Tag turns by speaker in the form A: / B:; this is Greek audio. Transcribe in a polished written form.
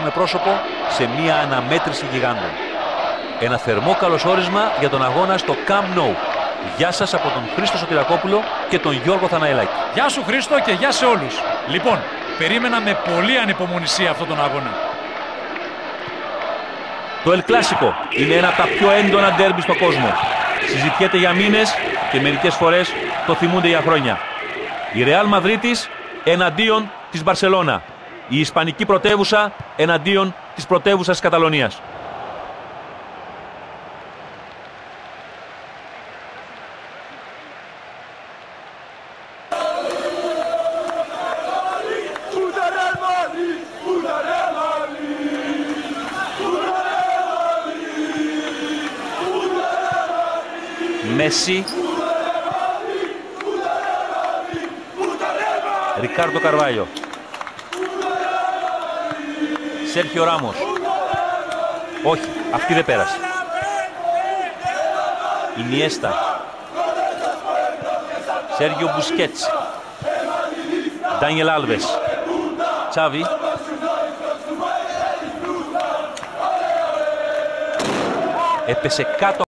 A: με πρόσωπο σε μια αναμέτρηση γιγάντων. Ένα θερμό καλωσόρισμα για τον αγώνα στο Camp Nou. Γεια σας από τον Χρήστο Σωτηρακόπουλο και τον Γιώργο Θαναηλάκη.
B: Γεια σου Χρήστο και γεια σε όλους. Λοιπόν, περίμενα με πολύ ανυπομονησία αυτόν τον αγώνα.
A: Το El Clásico είναι ένα από τα πιο έντονα ντέρμπι στον κόσμο. Συζητιέται για μήνες και μερικές φορές το θυμούνται για χρόνια. Η Ρεάλ Μαδρίτης εναντίον της Μπαρσελόνα. Η Ισπανική πρωτεύουσα εναντίον της πρωτεύουσας της Καταλωνίας. Μέση, Ρικάρντο Καρβάλιο, Σέρχιο Ράμος. Όχι, αυτή δεν πέρασε. Ινιέστα, Σέργιο Μπουσκέτς, Ντάνιελ Άλβες, Τσάβι, έπεσε κάτω.